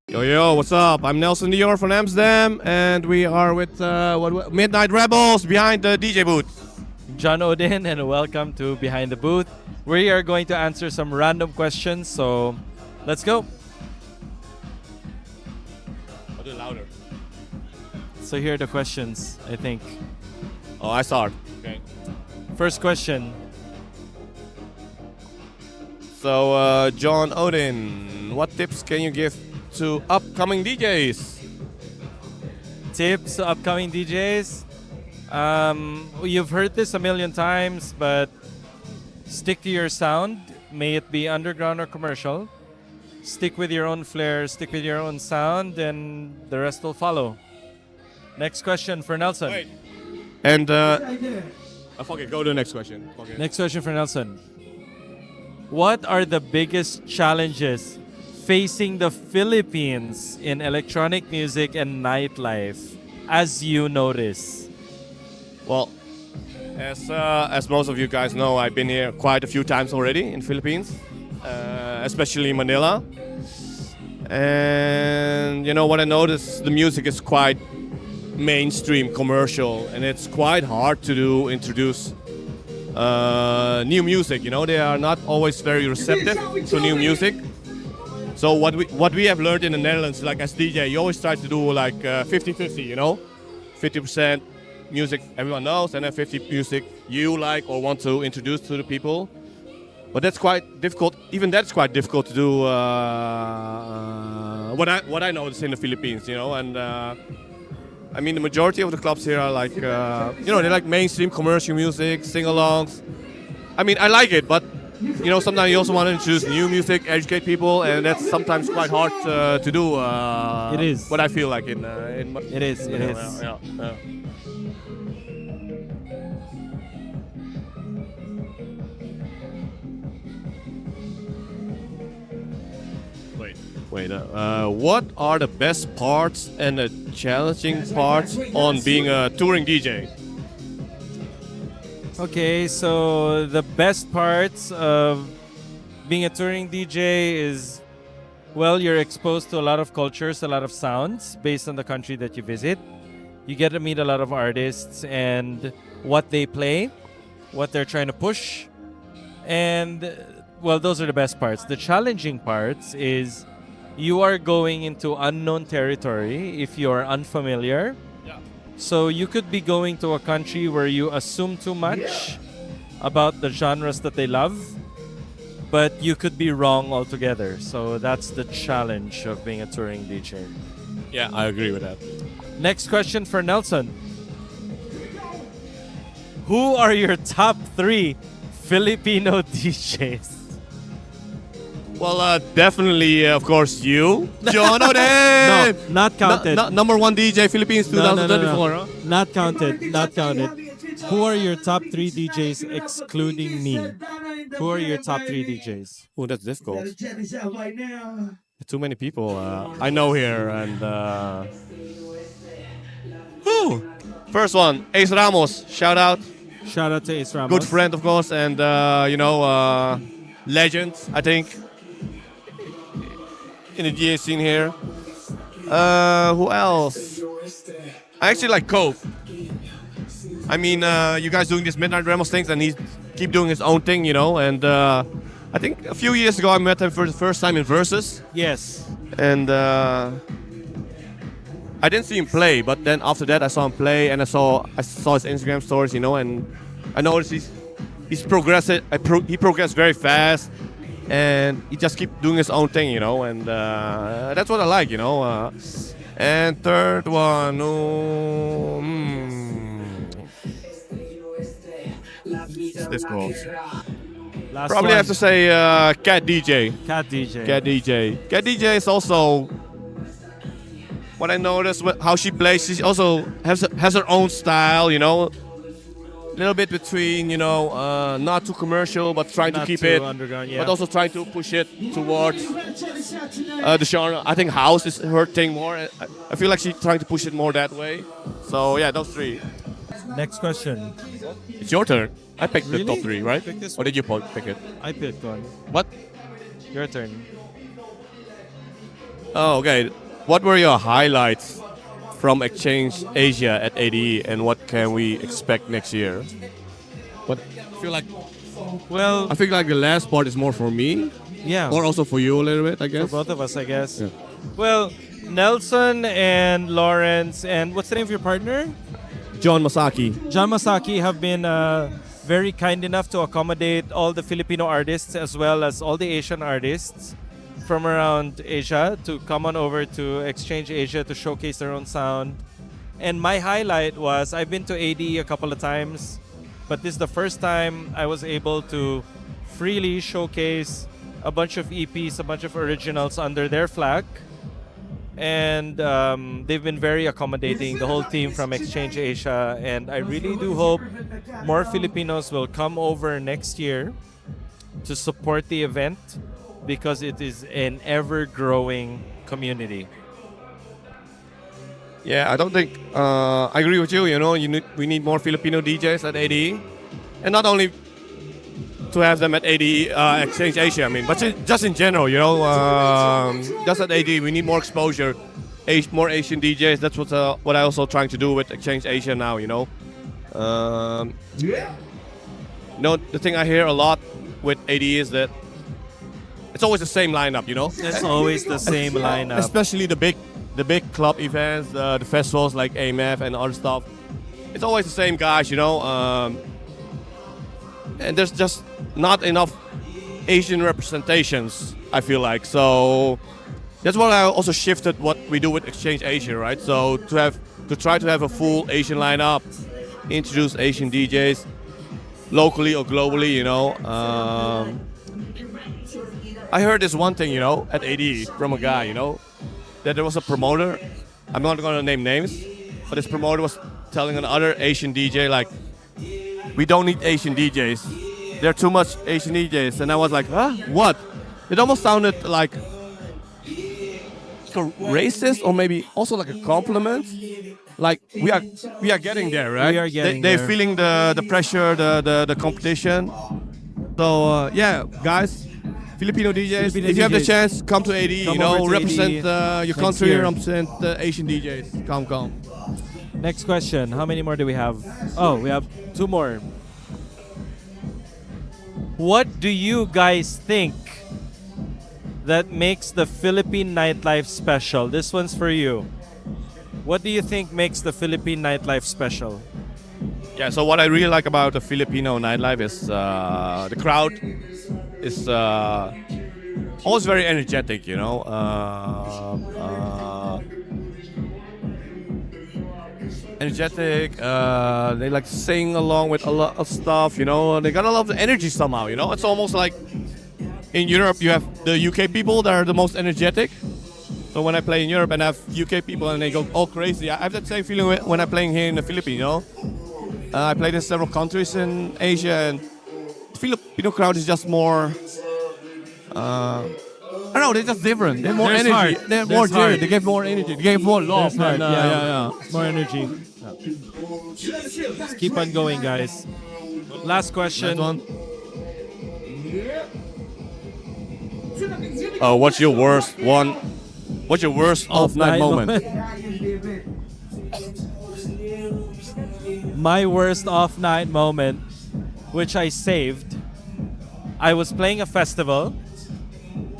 Yo, what's up? I'm Nelson Dior from Amsterdam, and we are with Midnight Rebels behind the DJ booth. John Odin, and welcome to Behind the Booth. We are going to answer some random questions, so let's go. I'll do it louder. So here are the questions, I think. Oh, I start. Okay. First question. So, John Odin, what tips can you give to upcoming DJs? Tips to upcoming DJs. You've heard this a million times, but stick to your sound. May it be underground or commercial. Stick with your own flair, stick with your own sound, and the rest will follow. Next question for Nelson. Wait. And, fuck it, go to the next question. Okay. Next question for Nelson. What are the biggest challenges facing the Philippines in electronic music and nightlife, as you notice? Well, as most of you guys know, I've been here quite a few times already in Philippines, especially Manila. And you know what I noticed, the music is quite mainstream, commercial, and it's quite hard to introduce new music. You know, they are not always very receptive to new music. So what we have learned in the Netherlands, like as DJ, you always try to do like 50-50, you know? 50% music everyone knows, and then 50 music you like or want to introduce to the people. But that's quite difficult. Even that's quite difficult to do. What I noticed in the Philippines, you know, and I mean the majority of the clubs here are like, you know, they like mainstream commercial music, sing-alongs. I mean, I like it, but you know, sometimes you also want to introduce new music, educate people, and that's sometimes quite hard to do. It is. What I feel like in It is. It is. Yeah. Wait. What are the best parts and the challenging parts on being a touring DJ? Okay, so the best parts of being a touring DJ is, well, you're exposed to a lot of cultures, a lot of sounds based on the country that you visit. You get to meet a lot of artists and what they play, what they're trying to push. And, well, those are the best parts. The challenging parts is you are going into unknown territory if you are unfamiliar. So you could be going to a country where you assume too much about the genres that they love, but you could be wrong altogether. So that's the challenge of being a touring DJ. Yeah, I agree with that. Next question for Nelson. Who are your top 3 Filipino DJs? Well, definitely, of course, you, John Odin. No, not counted. Number 1 DJ Philippines 2024. No. Huh? Not counted. Not counted. Who are your top 3 DJs excluding me? Who are your top 3 DJs? Oh, that's difficult. Too many people I know here, and first one, Ace Ramos. Shout out. Shout out to Ace Ramos. Good friend, of course, and you know, legend, I think, in the DJ scene here. Who else? I actually like Cove. I mean, you guys doing this Midnight Rebels things, and he keep doing his own thing, you know. And I think a few years ago I met him for the first time in Versus. Yes. And I didn't see him play, but then after that I saw him play, and I saw his Instagram stories, you know, and I noticed he's progressed. He progressed very fast, and he just keep doing his own thing, you know, and that's what I like, you know. And third one, it's difficult. Probably have to say Cat DJ. Cat DJ. Cat DJ. Cat DJ is also what I noticed. How she plays. She also has her own style. You know, a little bit between, you know, not too commercial, but trying to keep it underground, yeah. but also trying to push it towards the genre. I think house is her thing more. I feel like she's trying to push it more that way. So yeah, those 3. Next question. It's your turn. I picked the Really? top 3, right? Pick this Or did you pick it? I picked one. What? Your turn. Oh, okay. What were your highlights from Exchange Asia at ADE, and what can we expect next year? But I feel like Well, the last part is more for me, yeah, or also for you a little bit, I for guess. both of us, I guess. Yeah. Well, Nelson and Lawrence, and what's the name of your partner? John Masaki. John Masaki have been very kind enough to accommodate all the Filipino artists as well as all the Asian artists from around Asia to come on over to Exchange Asia to showcase their own sound. And my highlight was I've been to AD a couple of times, but this is the first time I was able to freely showcase a bunch of EPs, a bunch of originals under their flag. And they've been very accommodating, the whole team from Exchange Asia. And I really do hope more Filipinos will come over next year to support the event because it is an ever-growing community. Yeah, I don't think I agree with you. You know, we need more Filipino DJs at ADE, and not only to have them at ADE Exchange Asia. I mean, but just in general, you know, just at ADE, we need more exposure, more Asian DJs. That's what I also trying to do with Exchange Asia now. You know, the thing I hear a lot with ADE is that it's always the same lineup. You know, It's always the same lineup. especially the big club events, the festivals like AMF and other stuff. It's always the same guys, you know. And there's just not enough Asian representations, I feel like. So that's why I also shifted what we do with Exchange Asia, right? So to try to have a full Asian lineup, introduce Asian DJs locally or globally, you know. I heard this one thing, you know, at AD from a guy, you know, that there was a promoter. I'm not going to name names, but this promoter was telling another Asian DJ like, we don't need Asian DJs. There are too much Asian DJs. And I was like, huh? What? It almost sounded like a racist or maybe also like a compliment. Like we are getting there, right? We are getting They're there. feeling the pressure, the competition. So yeah, guys, Filipino DJs, Filipino if you have the DJs. chance, come to AD. Come You know, over to represent AD your next country, year. represent Asian DJs. Come. Next question. How many more do we have? Oh, we have two more. What do you guys think that makes the Philippine nightlife special? This one's for you. What do you think makes the Philippine nightlife special? Yeah, so what I really like about the Filipino nightlife is the crowd is always very energetic, you know. Energetic, they like sing along with a lot of stuff, you know. They got a lot of energy somehow, you know. It's almost like in Europe you have the UK people that are the most energetic. So when I play in Europe and I have UK people and they go all crazy, I have that same feeling when I'm playing here in the Philippines, you know. I played in several countries in Asia, and the Filipino crowd is just more. I don't know, they're just different. They're more There's energy. heart. They're There's more heart. geared. They give more energy. They give more love. There's heart, Yeah. More energy. Just keep on going, guys. Last question. Next one. What's your worst one? What's your worst off-night moment? My worst off-night moment, which I saved. I was playing a festival,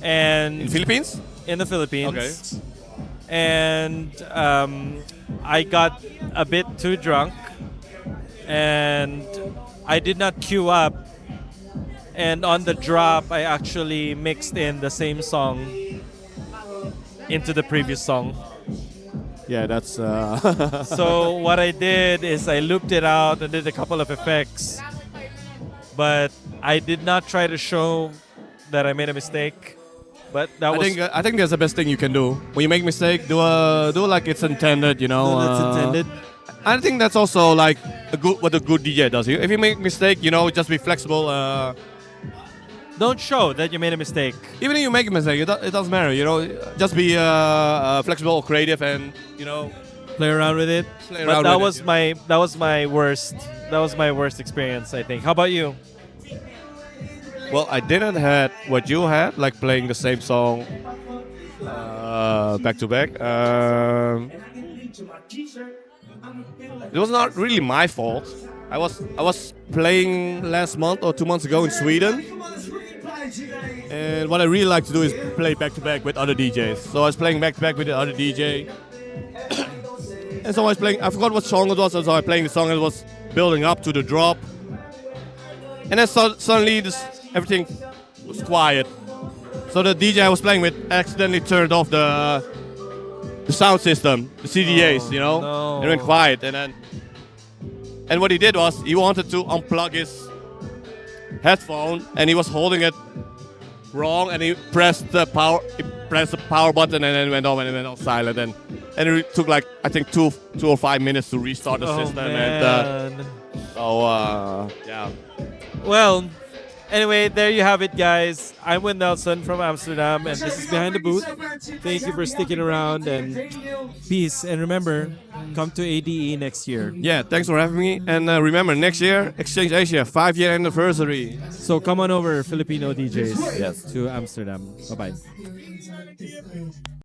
and In Philippines? in the Philippines. Okay. And I got a bit too drunk, and I did not queue up. And on the drop, I actually mixed in the same song into the previous song. Yeah, that's. So what I did is I looped it out and did a couple of effects, but I did not try to show that I made a mistake. But that was I think that's the best thing you can do. When you make a mistake, do like it's intended. You know. that's intended. I think that's also like what a good DJ does. If you make a mistake, you know, just be flexible. Don't show that you made a mistake. Even if you make a mistake, it doesn't matter. You know, just be flexible or creative, and you know, Play around with it. play But around that with it. was my worst. That was my worst experience, I think. How about you? Well, I didn't had what you had, like playing the same song back to back. It was not really my fault. I was playing last month or 2 months ago in Sweden, and what I really like to do is play back to back with other DJs. So I was playing back to back with the other DJ, and so I was playing. I forgot what song it was. So I was playing the song and it was building up to the drop, and then suddenly everything was quiet. So the DJ I was playing with accidentally turned off the sound system, the CDAs, you know, no. and it went quiet. And what he did was he wanted to unplug his headphone, and he was holding it wrong, and he pressed the power button, and then it went off, and it went all silent, and it took like I think two or 5 minutes to restart the system, man. and so yeah. Well, anyway, there you have it, guys. I'm with Nelson from Amsterdam, and this is Behind the Booth. Thank you for sticking around, and peace. And remember, come to ADE next year. Yeah, thanks for having me. And remember, next year, Exchange Asia, 5-year anniversary. So come on over, Filipino DJs, Yes. to Amsterdam. Bye-bye.